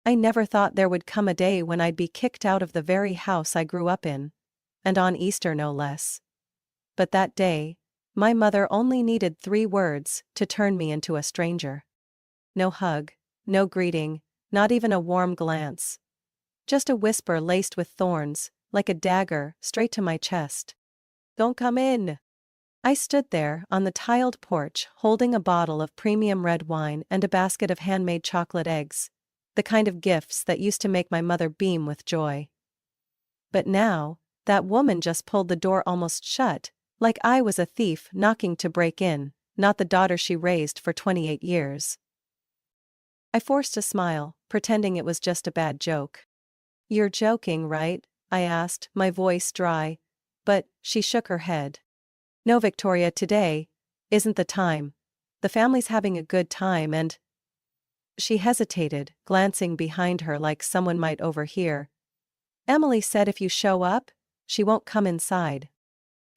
I never thought there would come a day when I'd be kicked out of the very house I grew up in. And on Easter no less. But that day, my mother only needed 3 words to turn me into a stranger. No hug, no greeting, not even a warm glance. Just a whisper laced with thorns, like a dagger, straight to my chest. "Don't come in." I stood there, on the tiled porch, holding a bottle of premium red wine and a basket of handmade chocolate eggs. The kind of gifts that used to make my mother beam with joy. But now, that woman just pulled the door almost shut, like I was a thief knocking to break in, not the daughter she raised for 28 years. I forced a smile, pretending it was just a bad joke. "You're joking, right?" I asked, my voice dry. But she shook her head. "No, Victoria, today isn't the time. The family's having a good time and—" She hesitated, glancing behind her like someone might overhear. "Emily said if you show up, she won't come inside."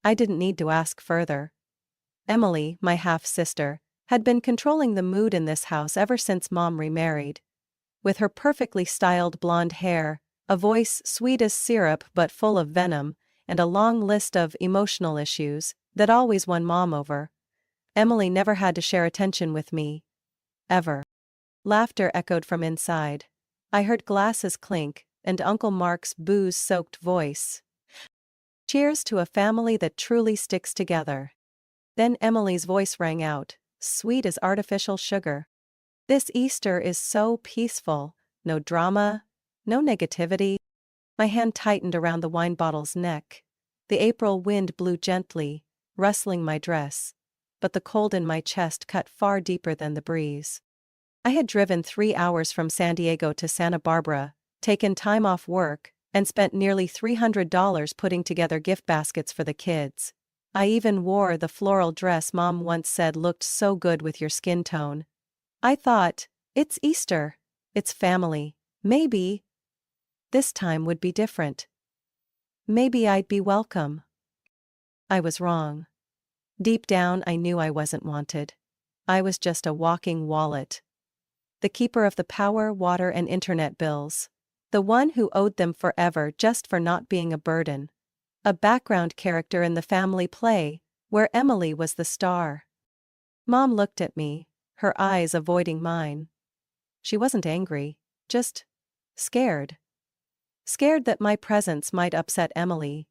I didn't need to ask further. Emily, my half-sister, had been controlling the mood in this house ever since Mom remarried. With her perfectly styled blonde hair, a voice sweet as syrup but full of venom, and a long list of emotional issues that always won Mom over, Emily never had to share attention with me. Ever. Laughter echoed from inside. I heard glasses clink, and Uncle Mark's booze-soaked voice. "Cheers to a family that truly sticks together." Then Emily's voice rang out, sweet as artificial sugar. "This Easter is so peaceful, no drama, no negativity." My hand tightened around the wine bottle's neck. The April wind blew gently, rustling my dress, but the cold in my chest cut far deeper than the breeze. I had driven 3 hours from San Diego to Santa Barbara, taken time off work, and spent nearly $300 putting together gift baskets for the kids. I even wore the floral dress Mom once said looked so good with your skin tone. I thought, it's Easter, it's family, maybe this time would be different. Maybe I'd be welcome. I was wrong. Deep down I knew I wasn't wanted. I was just a walking wallet. The keeper of the power, water and internet bills. The one who owed them forever just for not being a burden. A background character in the family play, where Emily was the star. Mom looked at me, her eyes avoiding mine. She wasn't angry, just scared. Scared that my presence might upset Emily.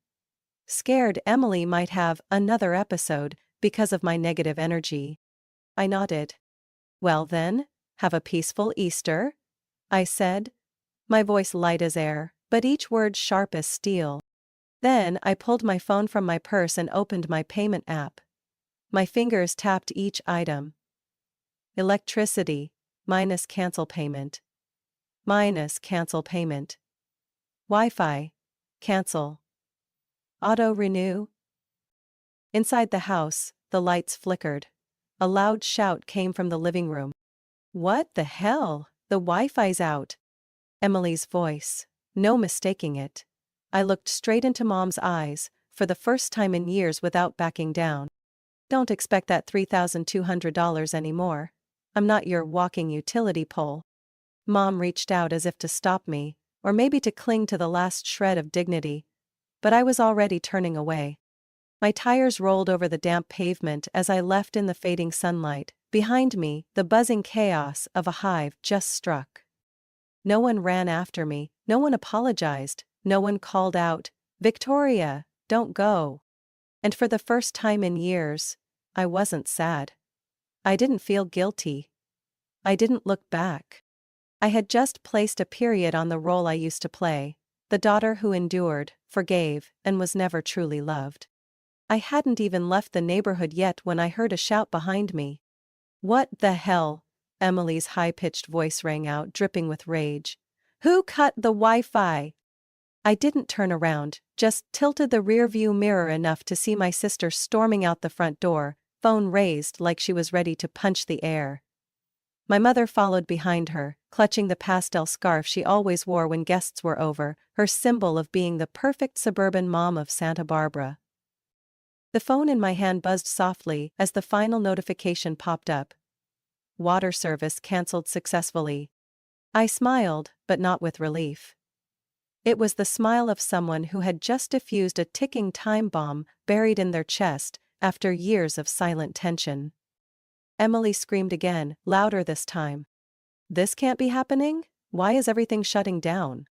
Scared Emily might have another episode because of my negative energy. I nodded. "Well then, have a peaceful Easter," I said, my voice light as air, but each word sharp as steel. Then I pulled my phone from my purse and opened my payment app. My fingers tapped each item. Electricity, minus cancel payment. Minus cancel payment. Wi-Fi, cancel. Auto renew. Inside the house, the lights flickered. A loud shout came from the living room. "What the hell? The Wi-Fi's out." Emily's voice. No mistaking it. I looked straight into Mom's eyes, for the first time in years without backing down. "Don't expect that $3,200 anymore. I'm not your walking utility pole." Mom reached out as if to stop me, or maybe to cling to the last shred of dignity. But I was already turning away. My tires rolled over the damp pavement as I left in the fading sunlight. Behind me, the buzzing chaos of a hive just struck. No one ran after me, no one apologized, no one called out, "Victoria, don't go." And for the first time in years, I wasn't sad. I didn't feel guilty. I didn't look back. I had just placed a period on the role I used to play, the daughter who endured, forgave, and was never truly loved. I hadn't even left the neighborhood yet when I heard a shout behind me. "What the hell?" Emily's high-pitched voice rang out, dripping with rage. "Who cut the Wi-Fi?" I didn't turn around, just tilted the rearview mirror enough to see my sister storming out the front door, phone raised like she was ready to punch the air. My mother followed behind her, clutching the pastel scarf she always wore when guests were over, her symbol of being the perfect suburban mom of Santa Barbara. The phone in my hand buzzed softly as the final notification popped up. "Water service canceled successfully." I smiled, but not with relief. It was the smile of someone who had just defused a ticking time bomb buried in their chest after years of silent tension. Emily screamed again, louder this time. "This can't be happening? Why is everything shutting down?"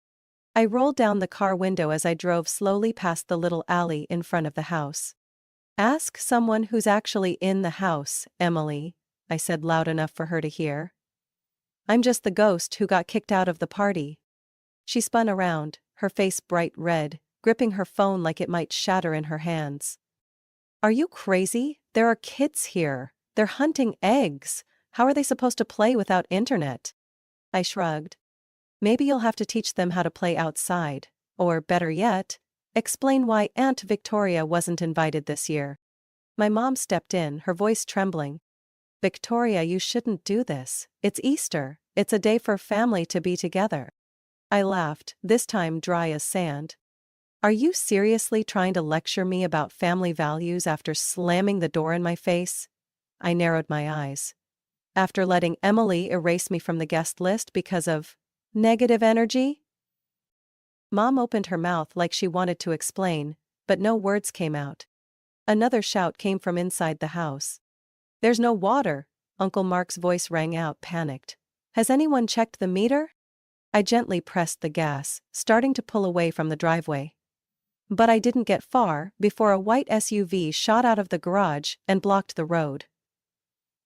I rolled down the car window as I drove slowly past the little alley in front of the house. "Ask someone who's actually in the house, Emily," I said loud enough for her to hear. "I'm just the ghost who got kicked out of the party." She spun around, her face bright red, gripping her phone like it might shatter in her hands. "Are you crazy? There are kids here. They're hunting eggs. How are they supposed to play without internet?" I shrugged. "Maybe you'll have to teach them how to play outside. Or, better yet, explain why Aunt Victoria wasn't invited this year." My mom stepped in, her voice trembling. "Victoria, you shouldn't do this. It's Easter. It's a day for family to be together." I laughed, this time dry as sand. "Are you seriously trying to lecture me about family values after slamming the door in my face?" I narrowed my eyes. "After letting Emily erase me from the guest list because of negative energy?" Mom opened her mouth like she wanted to explain, but no words came out. Another shout came from inside the house. "There's no water!" Uncle Mark's voice rang out, panicked. "Has anyone checked the meter?" I gently pressed the gas, starting to pull away from the driveway. But I didn't get far before a white SUV shot out of the garage and blocked the road.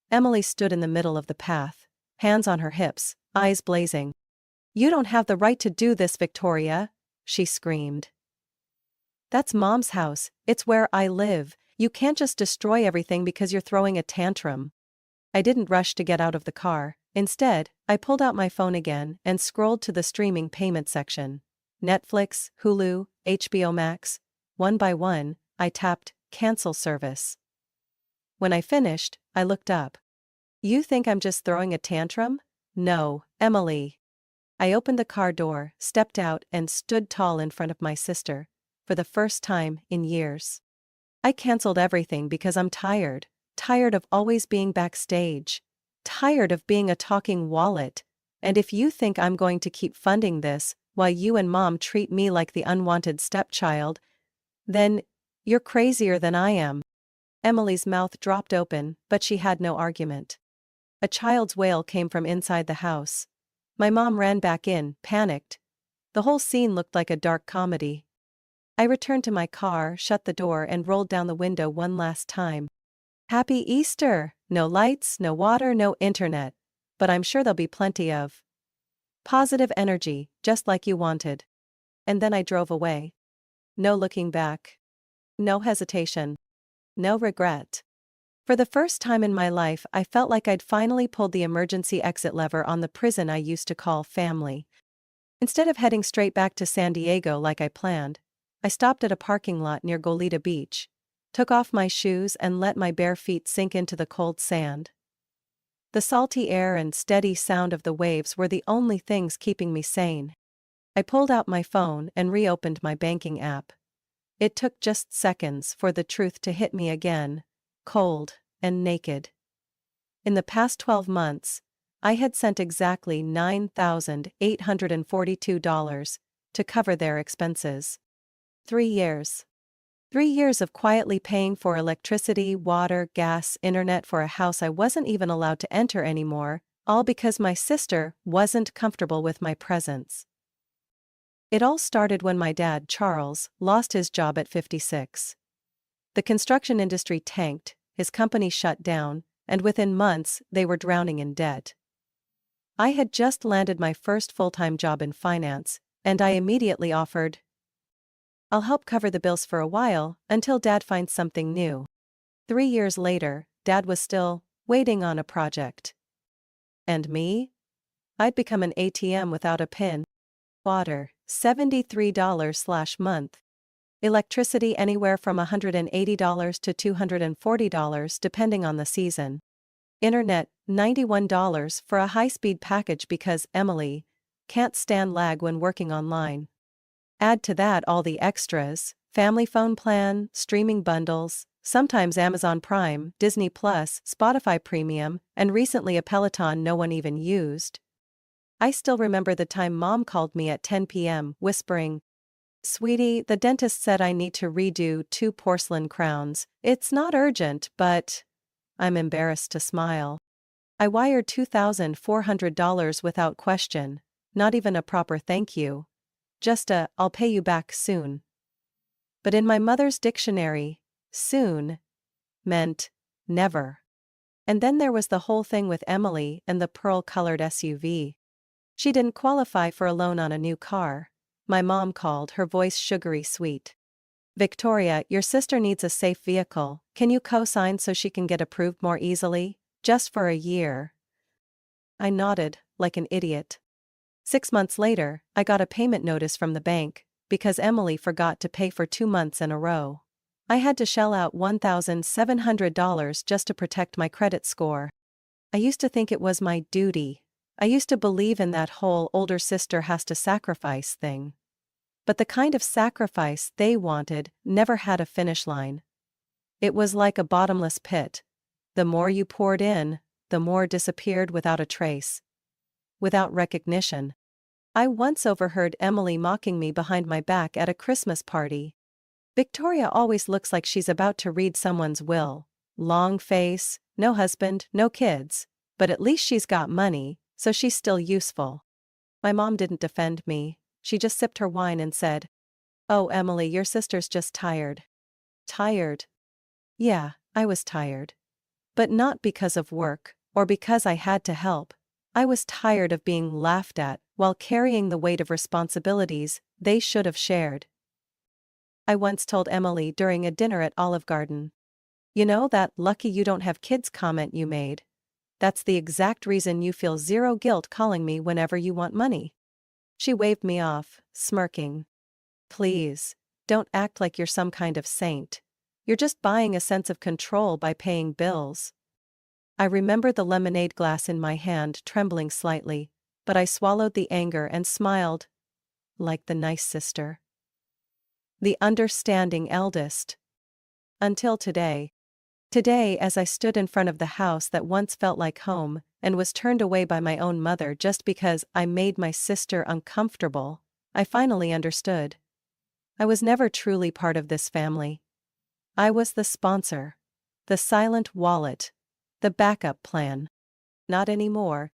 Emily stood in the middle of the path, hands on her hips, eyes blazing. "You don't have the right to do this, Victoria," she screamed. "That's Mom's house, it's where I live. You can't just destroy everything because you're throwing a tantrum." I didn't rush to get out of the car. Instead, I pulled out my phone again and scrolled to the streaming payment section. Netflix, Hulu, HBO Max. One by one, I tapped "Cancel Service." When I finished, I looked up. "You think I'm just throwing a tantrum? No, Emily." I opened the car door, stepped out, and stood tall in front of my sister, for the first time in years. "I canceled everything because I'm tired. Tired of always being backstage. Tired of being a talking wallet. And if you think I'm going to keep funding this while you and Mom treat me like the unwanted stepchild, then you're crazier than I am." Emily's mouth dropped open, but she had no argument. A child's wail came from inside the house. My mom ran back in, panicked. The whole scene looked like a dark comedy. I returned to my car, shut the door, and rolled down the window one last time. Happy Easter! No lights, no water, no internet. But I'm sure there'll be plenty of positive energy, just like you wanted. And then I drove away. No looking back. No hesitation. No regret. For the first time in my life, I felt like I'd finally pulled the emergency exit lever on the prison I used to call family. Instead of heading straight back to San Diego like I planned, I stopped at a parking lot near Goleta Beach, took off my shoes and let my bare feet sink into the cold sand. The salty air and steady sound of the waves were the only things keeping me sane. I pulled out my phone and reopened my banking app. It took just seconds for the truth to hit me again, cold and naked. In the past 12 months, I had sent exactly $9,842 to cover their expenses. 3 years. 3 years of quietly paying for electricity, water, gas, internet for a house I wasn't even allowed to enter anymore, all because my sister wasn't comfortable with my presence. It all started when my dad, Charles, lost his job at 56. The construction industry tanked, his company shut down, and within months they were drowning in debt. I had just landed my first full-time job in finance, and I immediately offered, "I'll help cover the bills for a while, until Dad finds something new." 3 years later, Dad was still waiting on a project. And me? I'd become an ATM without a PIN. Water, $73/month. Electricity anywhere from $180 to $240 depending on the season. Internet, $91 for a high-speed package because Emily can't stand lag when working online. Add to that all the extras, family phone plan, streaming bundles, sometimes Amazon Prime, Disney Plus, Spotify Premium, and recently a Peloton no one even used. I still remember the time Mom called me at 10 p.m., whispering, "Sweetie, the dentist said I need to redo 2 porcelain crowns. It's not urgent, but..." I'm embarrassed to smile. I wired $2,400 without question, not even a proper thank you. Just a, "I'll pay you back soon." But in my mother's dictionary, soon meant never. And then there was the whole thing with Emily and the pearl-colored SUV. She didn't qualify for a loan on a new car. My mom called, her voice sugary sweet. "Victoria, your sister needs a safe vehicle. Can you co-sign so she can get approved more easily? Just for a year." I nodded, like an idiot. 6 months later, I got a payment notice from the bank, because Emily forgot to pay for 2 months in a row. I had to shell out $1,700 just to protect my credit score. I used to think it was my duty. I used to believe in that whole older sister has to sacrifice thing. But the kind of sacrifice they wanted never had a finish line. It was like a bottomless pit. The more you poured in, the more disappeared without a trace. Without recognition. I once overheard Emily mocking me behind my back at a Christmas party. "Victoria always looks like she's about to read someone's will. Long face, no husband, no kids. But at least she's got money, so she's still useful." My mom didn't defend me. She just sipped her wine and said, "Oh, Emily, your sister's just tired." Tired? Yeah, I was tired. But not because of work, or because I had to help. I was tired of being laughed at while carrying the weight of responsibilities they should have shared. I once told Emily during a dinner at Olive Garden, "You know that 'lucky you don't have kids' comment you made? That's the exact reason you feel zero guilt calling me whenever you want money." She waved me off, smirking. "Please, don't act like you're some kind of saint. You're just buying a sense of control by paying bills." I remember the lemonade glass in my hand trembling slightly, but I swallowed the anger and smiled. Like the nice sister. The understanding eldest. Until today. Today, as I stood in front of the house that once felt like home, and was turned away by my own mother just because I made my sister uncomfortable, I finally understood. I was never truly part of this family. I was the sponsor. The silent wallet. The backup plan. Not anymore.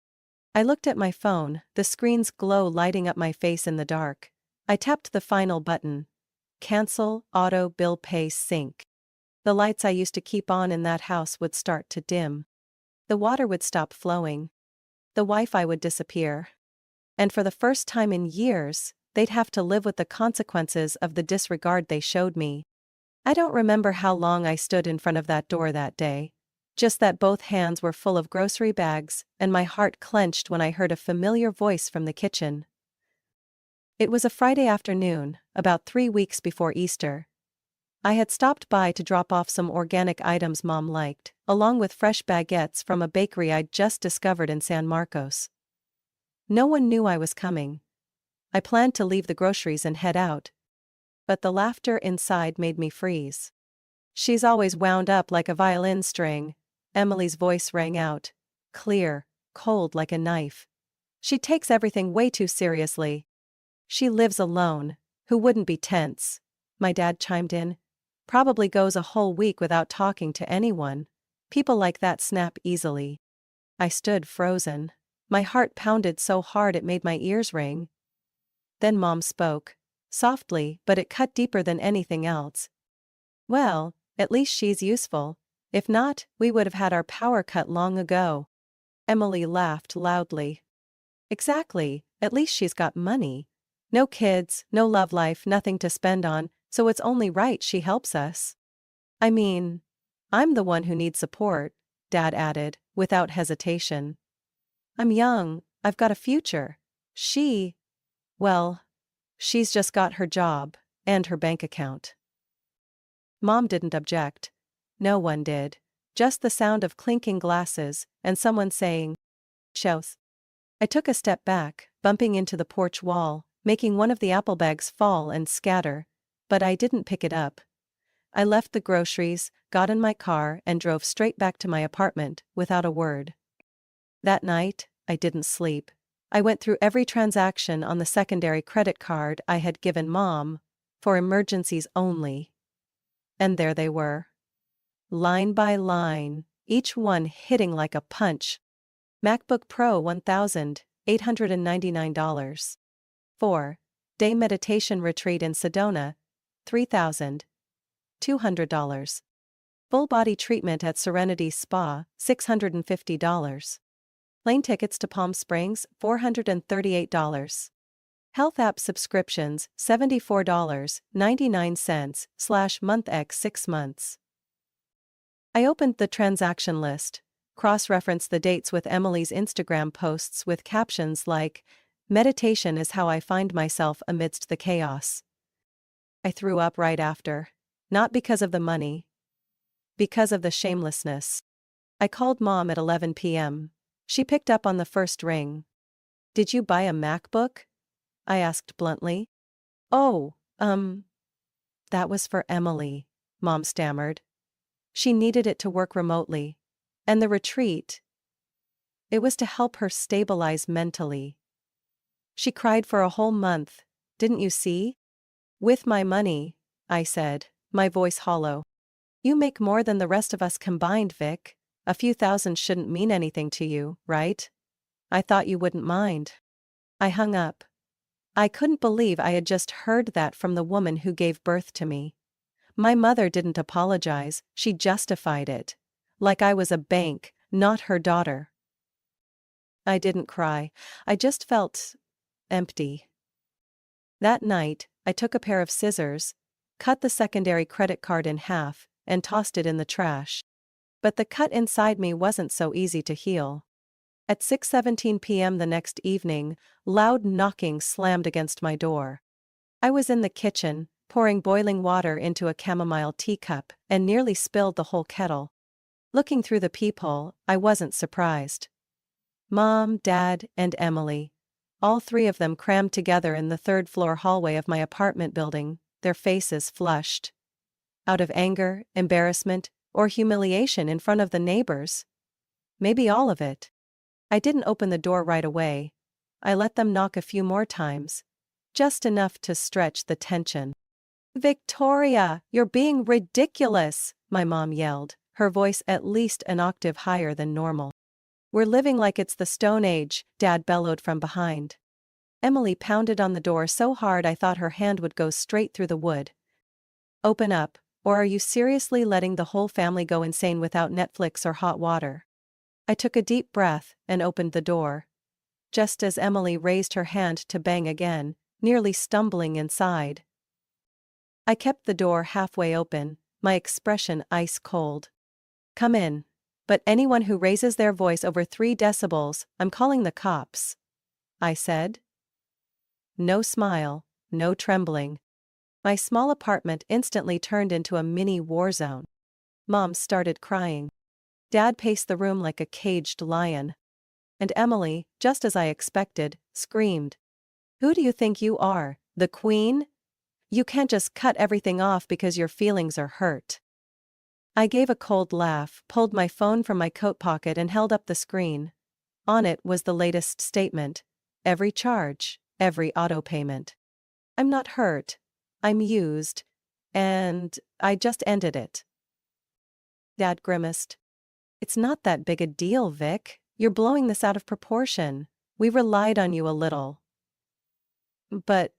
I looked at my phone, the screen's glow lighting up my face in the dark. I tapped the final button. Cancel, auto bill pay sync. The lights I used to keep on in that house would start to dim. The water would stop flowing. The Wi-Fi would disappear. And for the first time in years, they'd have to live with the consequences of the disregard they showed me. I don't remember how long I stood in front of that door that day. Just that both hands were full of grocery bags, and my heart clenched when I heard a familiar voice from the kitchen. It was a Friday afternoon, about 3 weeks before Easter. I had stopped by to drop off some organic items Mom liked, along with fresh baguettes from a bakery I'd just discovered in San Marcos. No one knew I was coming. I planned to leave the groceries and head out. But the laughter inside made me freeze. "She's always wound up like a violin string," Emily's voice rang out. Clear, cold like a knife. "She takes everything way too seriously." "She lives alone. Who wouldn't be tense?" My dad chimed in. "Probably goes a whole week without talking to anyone. People like that snap easily." I stood frozen. My heart pounded so hard it made my ears ring. Then Mom spoke. Softly, but it cut deeper than anything else. "Well, at least she's useful. If not, we would have had our power cut long ago." Emily laughed loudly. "Exactly, at least she's got money. No kids, no love life, nothing to spend on, so it's only right she helps us." "I mean, I'm the one who needs support," Dad added, without hesitation. "I'm young, I've got a future. Well, she's just got her job, and her bank account." Mom didn't object. No one did. Just the sound of clinking glasses, and someone saying, "Shows." I took a step back, bumping into the porch wall, making one of the apple bags fall and scatter, but I didn't pick it up. I left the groceries, got in my car, and drove straight back to my apartment, without a word. That night, I didn't sleep. I went through every transaction on the secondary credit card I had given Mom, for emergencies only. And there they were. Line by line, each one hitting like a punch. MacBook Pro $1,899. 4-day meditation retreat in Sedona, $3,200. Full body treatment at Serenity Spa, $650. Plane tickets to Palm Springs, $438. Health app subscriptions, $74.99/month x 6 months. I opened the transaction list, cross-referenced the dates with Emily's Instagram posts with captions like, "Meditation is how I find myself amidst the chaos." I threw up right after. Not because of the money. Because of the shamelessness. I called Mom at 11 p.m. She picked up on the first ring. "Did you buy a MacBook?" I asked bluntly. "Oh, that was for Emily," Mom stammered. "She needed it to work remotely. And the retreat, it was to help her stabilize mentally. She cried for a whole month, didn't you see?" "With my money," I said, my voice hollow. "You make more than the rest of us combined, Vic. A few thousand shouldn't mean anything to you, right? I thought you wouldn't mind." I hung up. I couldn't believe I had just heard that from the woman who gave birth to me. My mother didn't apologize, she justified it. Like I was a bank, not her daughter. I didn't cry, I just felt empty. That night, I took a pair of scissors, cut the secondary credit card in half, and tossed it in the trash. But the cut inside me wasn't so easy to heal. At 6:17 p.m. the next evening, loud knocking slammed against my door. I was in the kitchen, pouring boiling water into a chamomile teacup, and nearly spilled the whole kettle. Looking through the peephole, I wasn't surprised. Mom, Dad, and Emily. All three of them crammed together in the third-floor hallway of my apartment building, their faces flushed. Out of anger, embarrassment, or humiliation in front of the neighbors? Maybe all of it. I didn't open the door right away. I let them knock a few more times. Just enough to stretch the tension. "Victoria, you're being ridiculous," my mom yelled, her voice at least an octave higher than normal. "We're living like it's the Stone Age," Dad bellowed from behind. Emily pounded on the door so hard I thought her hand would go straight through the wood. "Open up, or are you seriously letting the whole family go insane without Netflix or hot water?" I took a deep breath and opened the door. Just as Emily raised her hand to bang again, nearly stumbling inside. I kept the door halfway open, my expression ice cold. "Come in. But anyone who raises their voice over 3 decibels, I'm calling the cops," I said. No smile, no trembling. My small apartment instantly turned into a mini war zone. Mom started crying. Dad paced the room like a caged lion. And Emily, just as I expected, screamed. "Who do you think you are, the queen? You can't just cut everything off because your feelings are hurt." I gave a cold laugh, pulled my phone from my coat pocket and held up the screen. On it was the latest statement. Every charge, every auto payment. I'm not hurt. I'm used. And I just ended it. Dad grimaced. "It's not that big a deal, Vic. You're blowing this out of proportion. We relied on you a little." "But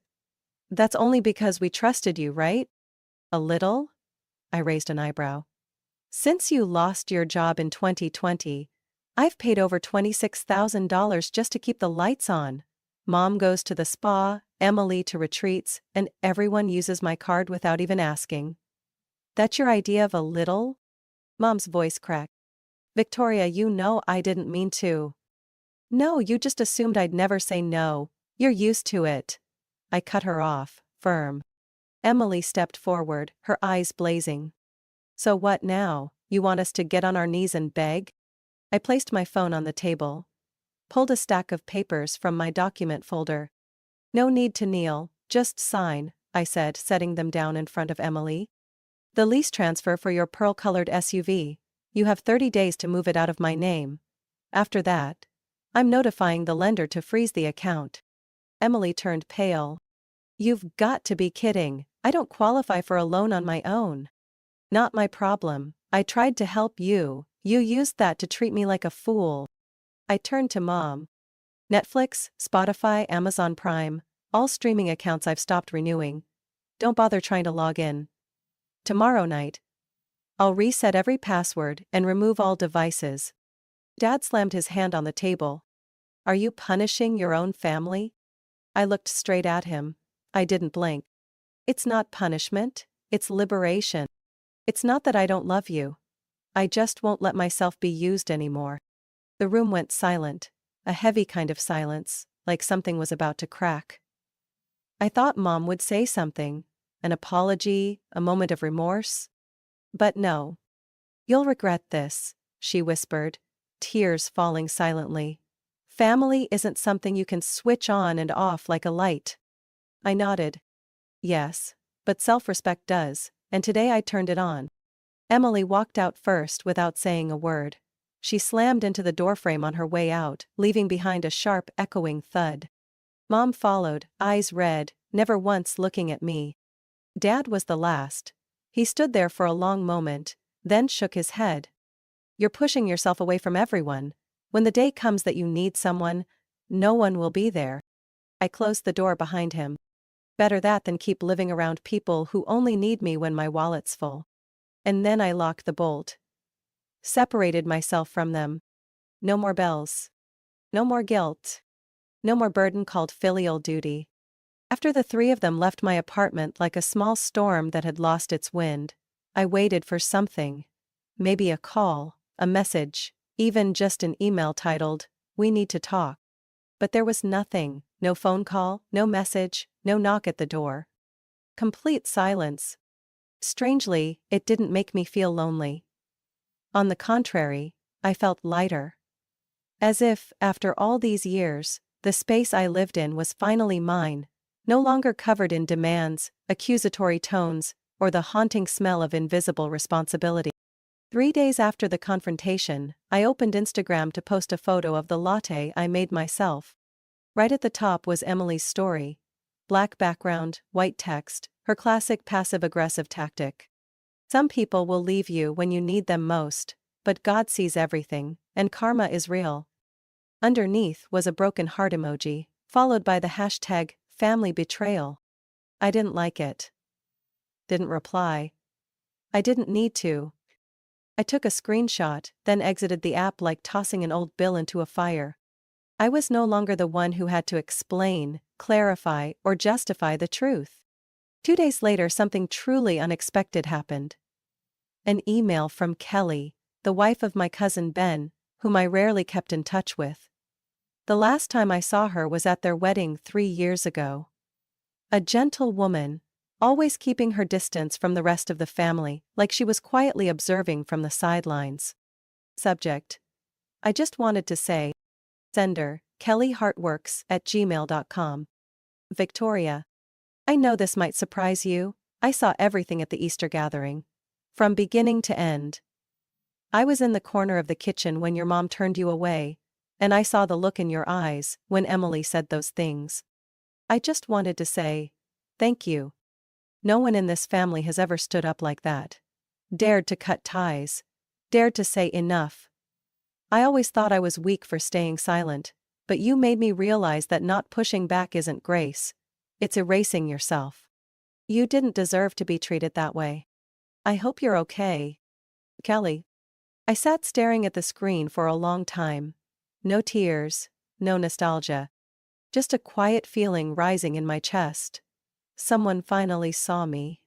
that's only because we trusted you, right?" "A little?" I raised an eyebrow. "Since you lost your job in 2020, I've paid over $26,000 just to keep the lights on. Mom goes to the spa, Emily to retreats, and everyone uses my card without even asking. That's your idea of a little?" Mom's voice cracked. "Victoria, you know I didn't mean to." "No, you just assumed I'd never say no. You're used to it." I cut her off, firm. Emily stepped forward, her eyes blazing. "So what now? You want us to get on our knees and beg?" I placed my phone on the table. Pulled a stack of papers from my document folder. "No need to kneel, just sign," I said, setting them down in front of Emily. "The lease transfer for your pearl-colored SUV. You have 30 days to move it out of my name. After that, I'm notifying the lender to freeze the account. Emily turned pale. You've got to be kidding. I don't qualify for a loan on my own. Not my problem. I tried to help you. You used that to treat me like a fool. I turned to Mom. Netflix, Spotify, Amazon Prime, all streaming accounts I've stopped renewing. Don't bother trying to log in. Tomorrow night, I'll reset every password and remove all devices. Dad slammed his hand on the table. Are you punishing your own family? I looked straight at him. I didn't blink. It's not punishment, it's liberation. It's not that I don't love you. I just won't let myself be used anymore. The room went silent, a heavy kind of silence, like something was about to crack. I thought Mom would say something, an apology, a moment of remorse. But no. You'll regret this, she whispered, tears falling silently. Family isn't something you can switch on and off like a light. I nodded. Yes, but self-respect does, and today I turned it on. Emily walked out first without saying a word. She slammed into the doorframe on her way out, leaving behind a sharp, echoing thud. Mom followed, eyes red, never once looking at me. Dad was the last. He stood there for a long moment, then shook his head. You're pushing yourself away from everyone. When the day comes that you need someone, no one will be there. I closed the door behind him. Better that than keep living around people who only need me when my wallet's full. And then I locked the bolt. Separated myself from them. No more bells. No more guilt. No more burden called filial duty. After the three of them left my apartment like a small storm that had lost its wind, I waited for something. Maybe a call, a message, even just an email titled, "We need to talk." But there was nothing, no phone call, no message, no knock at the door. Complete silence. Strangely, it didn't make me feel lonely. On the contrary, I felt lighter. As if, after all these years, the space I lived in was finally mine, no longer covered in demands, accusatory tones, or the haunting smell of invisible responsibility. 3 days after the confrontation, I opened Instagram to post a photo of the latte I made myself. Right at the top was Emily's story. Black background, white text, her classic passive-aggressive tactic. Some people will leave you when you need them most, but God sees everything, and karma is real. Underneath was a broken heart emoji, followed by the hashtag, family betrayal. I didn't like it. Didn't reply. I didn't need to. I took a screenshot, then exited the app like tossing an old bill into a fire. I was no longer the one who had to explain, clarify, or justify the truth. 2 days later, something truly unexpected happened. An email from Kelly, the wife of my cousin Ben, whom I rarely kept in touch with. The last time I saw her was at their wedding 3 years ago. A gentle woman, always keeping her distance from the rest of the family, like she was quietly observing from the sidelines. Subject: I just wanted to say. Sender: kellyheartworks@gmail.com. Victoria. I know this might surprise you. I saw everything at the Easter gathering. From beginning to end. I was in the corner of the kitchen when your mom turned you away, and I saw the look in your eyes when Emily said those things. I just wanted to say, thank you. No one in this family has ever stood up like that. Dared to cut ties. Dared to say enough. I always thought I was weak for staying silent, but you made me realize that not pushing back isn't grace. It's erasing yourself. You didn't deserve to be treated that way. I hope you're okay. Kelly. I sat staring at the screen for a long time. No tears, no nostalgia. Just a quiet feeling rising in my chest. Someone finally saw me.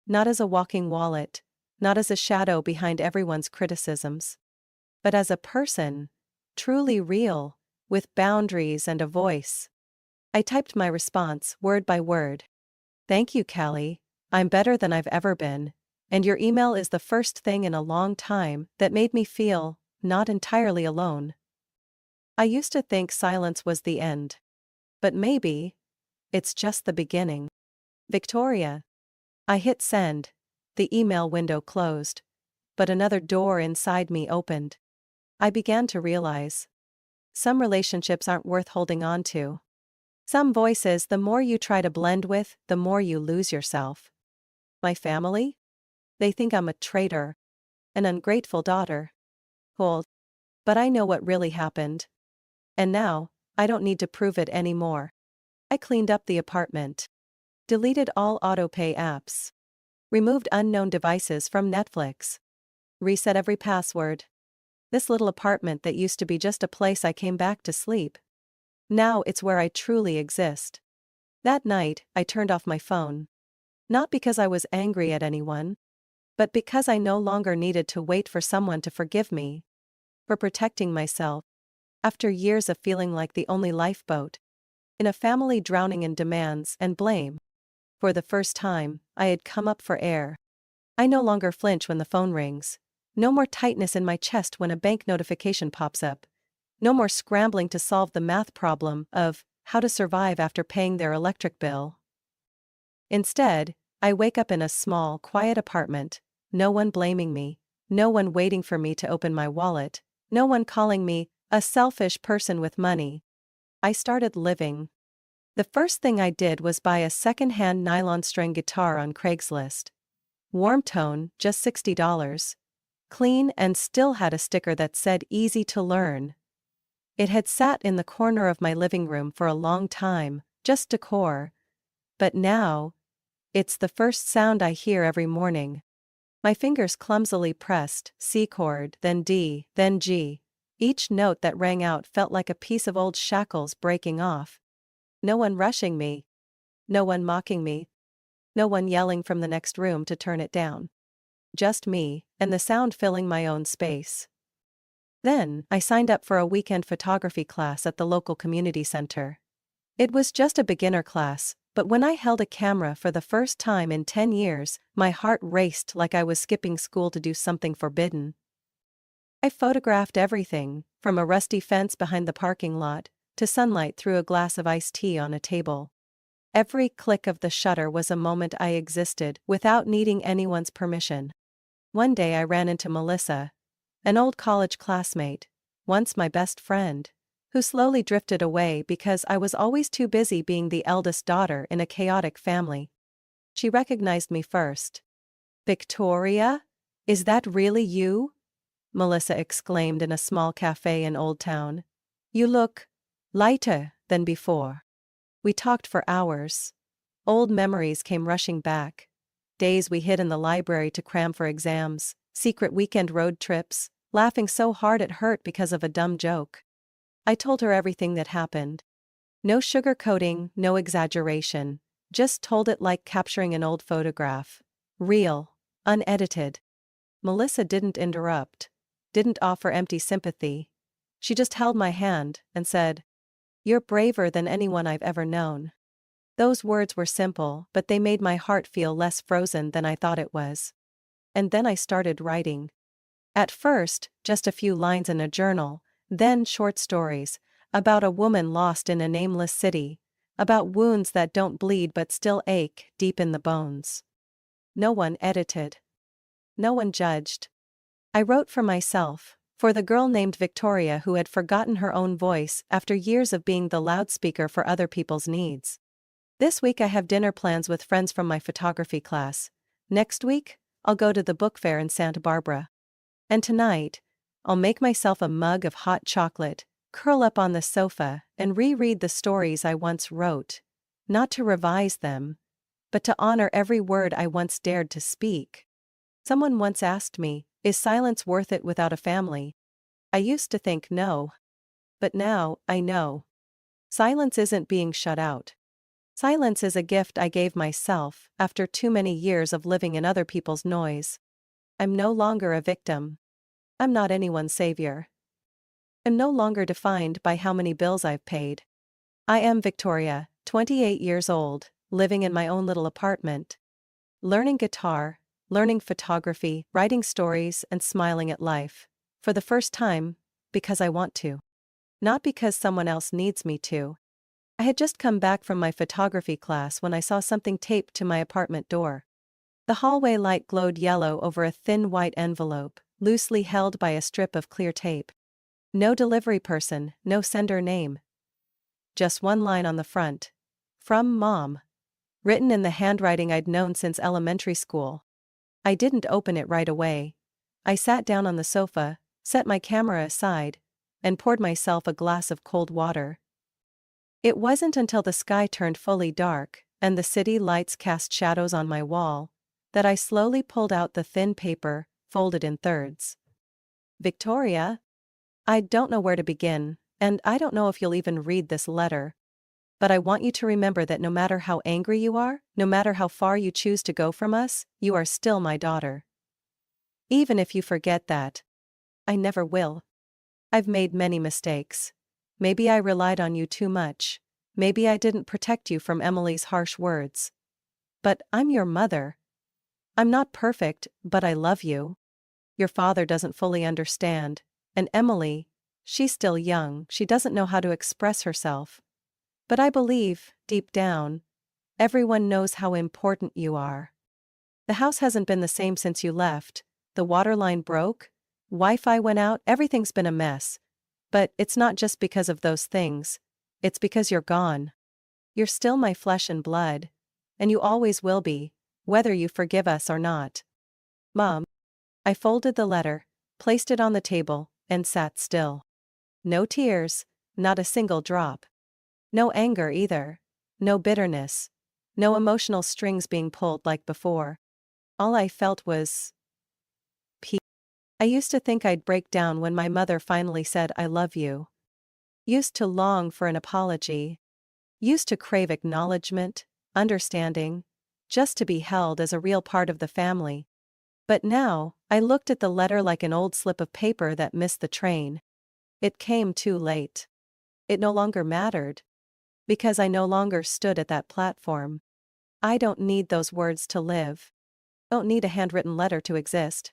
Not as a walking wallet, not as a shadow behind everyone's criticisms. But as a person, truly real, with boundaries and a voice. I typed my response word by word. Thank you, Callie. I'm better than I've ever been, and your email is the first thing in a long time that made me feel not entirely alone. I used to think silence was the end. But maybe it's just the beginning. Victoria. I hit send. The email window closed. But another door inside me opened. I began to realize some relationships aren't worth holding on to. Some voices, the more you try to blend with, the more you lose yourself. My family? They think I'm a traitor, an ungrateful daughter. Cold. But I know what really happened. And now, I don't need to prove it anymore. I cleaned up the apartment. Deleted all autopay apps. Removed unknown devices from Netflix. Reset every password. This little apartment that used to be just a place I came back to sleep. Now it's where I truly exist. That night, I turned off my phone. Not because I was angry at anyone, but because I no longer needed to wait for someone to forgive me. For protecting myself. After years of feeling like the only lifeboat. In a family drowning in demands and blame. For the first time, I had come up for air. I no longer flinch when the phone rings. No more tightness in my chest when a bank notification pops up. No more scrambling to solve the math problem of how to survive after paying their electric bill. Instead, I wake up in a small, quiet apartment, no one blaming me, no one waiting for me to open my wallet, no one calling me a selfish person with money. I started living. The first thing I did was buy a second-hand nylon string guitar on Craigslist. Warm tone, just $60. Clean and still had a sticker that said easy to learn. It had sat in the corner of my living room for a long time, just decor. But now, it's the first sound I hear every morning. My fingers clumsily pressed C chord, then D, then G. Each note that rang out felt like a piece of old shackles breaking off. No one rushing me. No one mocking me. No one yelling from the next room to turn it down. Just me, and the sound filling my own space. Then, I signed up for a weekend photography class at the local community center. It was just a beginner class, but when I held a camera for the first time in 10 years, my heart raced like I was skipping school to do something forbidden. I photographed everything, from a rusty fence behind the parking lot, to sunlight through a glass of iced tea on a table. Every click of the shutter was a moment I existed without needing anyone's permission. One day I ran into Melissa, an old college classmate, once my best friend, who slowly drifted away because I was always too busy being the eldest daughter in a chaotic family. She recognized me first. "Victoria? Is that really you?" Melissa exclaimed in a small cafe in Old Town. "You look lighter than before." We talked for hours. Old memories came rushing back. Days we hid in the library to cram for exams, secret weekend road trips, laughing so hard it hurt because of a dumb joke. I told her everything that happened. No sugarcoating, no exaggeration, just told it like capturing an old photograph. Real, unedited. Melissa didn't interrupt, didn't offer empty sympathy. She just held my hand and said, "You're braver than anyone I've ever known." Those words were simple, but they made my heart feel less frozen than I thought it was. And then I started writing. At first, just a few lines in a journal, then short stories, about a woman lost in a nameless city, about wounds that don't bleed but still ache deep in the bones. No one edited. No one judged. I wrote for myself, for the girl named Victoria who had forgotten her own voice after years of being the loudspeaker for other people's needs. This week I have dinner plans with friends from my photography class. Next week, I'll go to the book fair in Santa Barbara. And tonight, I'll make myself a mug of hot chocolate, curl up on the sofa, and reread the stories I once wrote. Not to revise them, but to honor every word I once dared to speak. Someone once asked me, "Is silence worth it without a family?" I used to think no. But now, I know. Silence isn't being shut out. Silence is a gift I gave myself after too many years of living in other people's noise. I'm no longer a victim. I'm not anyone's savior. I'm no longer defined by how many bills I've paid. I am Victoria, 28 years old, living in my own little apartment. Learning guitar, learning photography, writing stories, and smiling at life. For the first time, because I want to. Not because someone else needs me to. I had just come back from my photography class when I saw something taped to my apartment door. The hallway light glowed yellow over a thin white envelope, loosely held by a strip of clear tape. No delivery person, no sender name. Just one line on the front. From Mom. Written in the handwriting I'd known since elementary school. I didn't open it right away. I sat down on the sofa, set my camera aside, and poured myself a glass of cold water. It wasn't until the sky turned fully dark, and the city lights cast shadows on my wall, that I slowly pulled out the thin paper, folded in thirds. Victoria? I don't know where to begin, and I don't know if you'll even read this letter. But I want you to remember that no matter how angry you are, no matter how far you choose to go from us, you are still my daughter. Even if you forget that. I never will. I've made many mistakes. Maybe I relied on you too much. Maybe I didn't protect you from Emily's harsh words. But I'm your mother. I'm not perfect, but I love you. Your father doesn't fully understand. And Emily, she's still young, she doesn't know how to express herself. But I believe, deep down, everyone knows how important you are. The house hasn't been the same since you left. The water line broke, Wi-Fi went out, everything's been a mess. But it's not just because of those things. It's because you're gone. You're still my flesh and blood. And you always will be, whether you forgive us or not. Mom. I folded the letter, placed it on the table, and sat still. No tears, not a single drop. No anger either. No bitterness. No emotional strings being pulled like before. All I felt was peace. I used to think I'd break down when my mother finally said I love you. Used to long for an apology. Used to crave acknowledgement, understanding, just to be held as a real part of the family. But now, I looked at the letter like an old slip of paper that missed the train. It came too late. It no longer mattered. Because I no longer stood at that platform. I don't need those words to live. Don't need a handwritten letter to exist.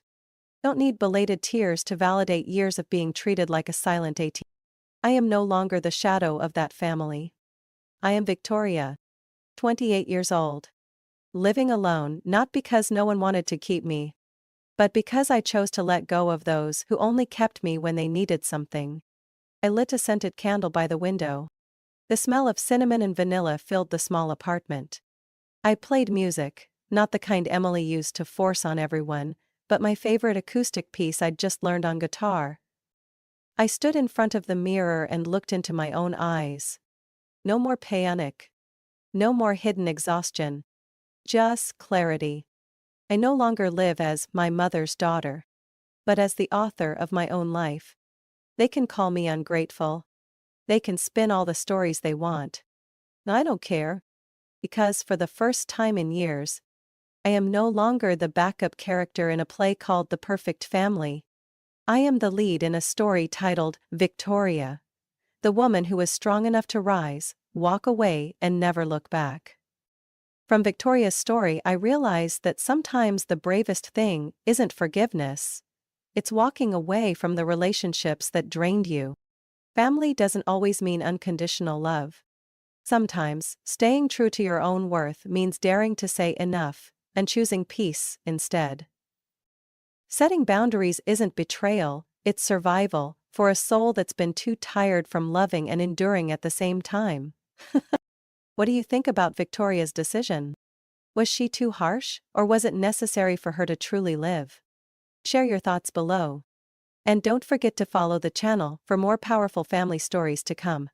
Don't need belated tears to validate years of being treated like a silent 18. I am no longer the shadow of that family. I am Victoria, 28 years old. Living alone, not because no one wanted to keep me, but because I chose to let go of those who only kept me when they needed something. I lit a scented candle by the window. The smell of cinnamon and vanilla filled the small apartment. I played music, not the kind Emily used to force on everyone, but my favorite acoustic piece I'd just learned on guitar. I stood in front of the mirror and looked into my own eyes. No more panic. No more hidden exhaustion. Just clarity. I no longer live as my mother's daughter, but as the author of my own life. They can call me ungrateful. They can spin all the stories they want. I don't care. Because for the first time in years, I am no longer the backup character in a play called The Perfect Family. I am the lead in a story titled Victoria, the woman who was strong enough to rise, walk away, and never look back. From Victoria's story, I realized that sometimes the bravest thing isn't forgiveness. It's walking away from the relationships that drained you. Family doesn't always mean unconditional love. Sometimes, staying true to your own worth means daring to say enough, and choosing peace instead. Setting boundaries isn't betrayal, it's survival, for a soul that's been too tired from loving and enduring at the same time. What do you think about Victoria's decision? Was she too harsh, or was it necessary for her to truly live? Share your thoughts below. And don't forget to follow the channel for more powerful family stories to come.